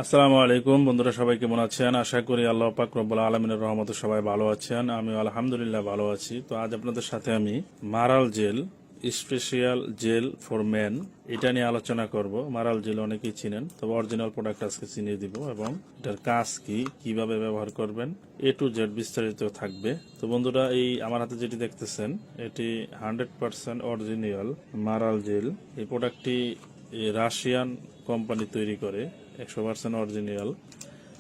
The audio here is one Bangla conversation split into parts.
আসসালামু আলাইকুম বন্ধুরা, সবাই কেমন আছেন? আশা করি আল্লাহ পাক রব্বুল আলামিনের রহমতে সবাই ভালো আছেন। আমি আলহামদুলিল্লাহ ভালো আছি। তো আজ আপনাদের সাথে আমি মারাল jail special jail for men এটা নিয়ে আলোচনা করব। মারাল জেল অনেকেই চিনেন, তবে অরিজিনাল প্রোডাক্ট আজকে চিনিয়ে দিব এবং এটার কাজ কি, কিভাবে ব্যবহার করবেন, এ টু জেড বিস্তারিত থাকবে। তো বন্ধুরা, এই আমার হাতে যেটি দেখতেছেন এটি 100% অরিজিনাল মারাল জেল। এই প্রোডাক্টটি রাশিয়ান কোম্পানি তৈরি করে, 100% অরিজিনাল।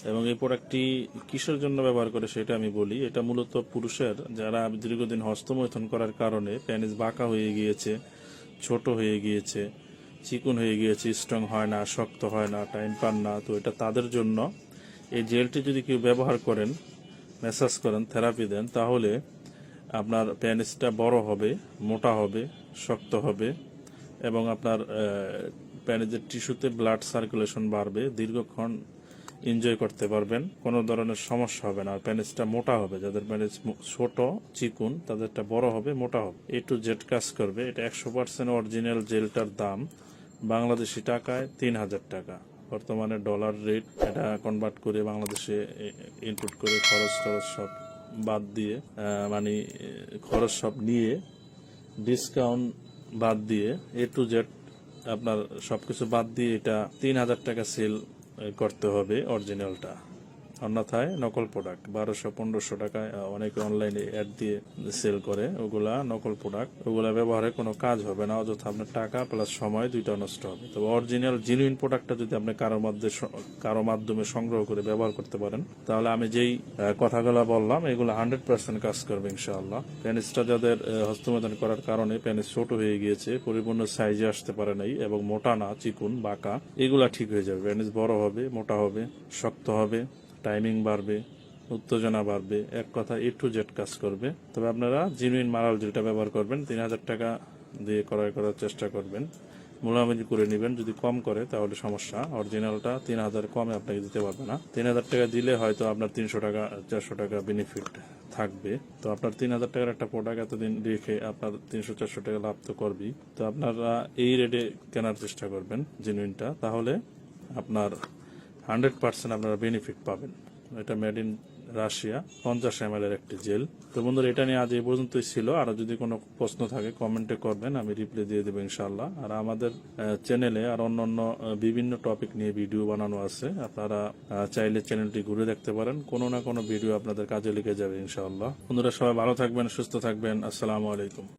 এবং এই প্রোডাক্টটি কিসের জন্য ব্যবহার করে সেটা আমি বলি। এটা মূলত পুরুষের যারা দীর্ঘদিন হস্তমৈথুন করার কারণে পেনিস বাঁকা হয়ে গিয়েছে, ছোট হয়ে গিয়েছে, চিকন হয়ে গিয়েছে, স্ট্রং হয় না, শক্ত হয় না, টাইম পান না, তো এটা তাদের জন্য। এই জেলটি যদি কেউ ব্যবহার করেন, ম্যাসাজ করেন, থেরাপি দেন, তাহলে আপনার পেনিসটা বড় হবে, মোটা হবে, শক্ত হবে এবং আপনার পেনিসের টিস্যুতে ব্লাড সার্কুলেশন বাড়বে, দীর্ঘক্ষণ এনজয় করতে পারবেন, কোনো ধরনের সমস্যা হবে না। আর পেনিসটা মোটা হবে, যাদের পেনিস ছোট চিকুন তাদেরটা বড় হবে, মোটা হবে, এ টু জেড কাজ করবে। এটা 100% অরিজিনাল জেলটার দাম বাংলাদেশি টাকায় 3,000 টাকা। বর্তমানে ডলার রেট, এটা কনভার্ট করে বাংলাদেশে ইনপুট করে খরচ সব বাদ দিয়ে, মানে খরচ সব নিয়ে, ডিসকাউন্ট বাদ দিয়ে, এ টু জেড আপনার সবকিছু বাদ দিয়ে এটা 3,000 টাকা সেল করতে হবে অরিজিনালটা। অন্যথায় নকল প্রোডাক্ট 1,200-1,500 টাকায় অনেকে অনলাইনে অ্যাড দিয়ে সেল করে, ওগুলা নকল প্রোডাক্ট। ওগুলা ব্যবহারে কোনো কাজ হবে না, অযথা আপনার টাকা প্লাস সময় দুইটা নষ্ট হবে। তবে অরিজিনাল জেনুইন প্রোডাক্টটা যদি আপনি কারো মাধ্যমে সংগ্রহ করে ব্যবহার করতে পারেন, তাহলে আমি যেই কথাগুলো বললাম এগুলো 100% কাজ করবে ইনশাআল্লাহ। পেনিসটা যাদের হস্তমৈথুন করার কারণে পেনিস ছোট হয়ে গিয়েছে, পরিপূর্ণ সাইজে আসতে পারে নাই এবং মোটা না, চিকুন বাঁকা, এগুলা ঠিক হয়ে যাবে। পেনিস বড় হবে, মোটা হবে, শক্ত হবে, টাইমিং বাড়বে, উত্তেজনা বাড়বে, এক কথা এ টু জেড কাজ করবে। তবে আপনারা জেনুইন মারাল যেটা ব্যবহার করবেন 3,000 টাকা দিয়ে ক্রয় করার চেষ্টা করবেন, মূলামূলি করে নেবেন। যদি কম করে তাহলে সমস্যা, অরিজিনালটা 3,000 কমে আপনাকে দিতে পারবে না। 3,000 টাকা দিলে হয়তো আপনার 300 টাকা 400 টাকা বেনিফিট থাকবে। তো আপনার 3,000 টাকার একটা প্রোডাক্ট এতদিন রেখে আপনার 300-400 টাকা লাভ তো করবেই। তো আপনারা এই রেটে কেনার চেষ্টা করবেন জেনুইনটা, তাহলে আপনার 100% আপনারা বেনিফিট পাবেন। এটা মেড ইন রাশিয়া, 50 ml এর একটি জেল। তো বন্ধুরা, এটা নিয়ে আজ এই পর্যন্তই ছিল। আর যদি কোনো প্রশ্ন থাকে কমেন্টে করবেন, আমি রিপ্লাই দিয়ে দেবো ইনশাআল্লাহ। আর আমাদের চ্যানেলে আর অন্যান্য বিভিন্ন টপিক নিয়ে ভিডিও বানানো আছে, আপনারা চাইলে চ্যানেলটি ঘুরে দেখতে পারেন। কোনো না কোনো ভিডিও আপনাদের কাজে লেগে যাবে ইনশাআল্লাহ। বন্ধুরা, সবাই ভালো থাকবেন, সুস্থ থাকবেন। আসসালামু আলাইকুম।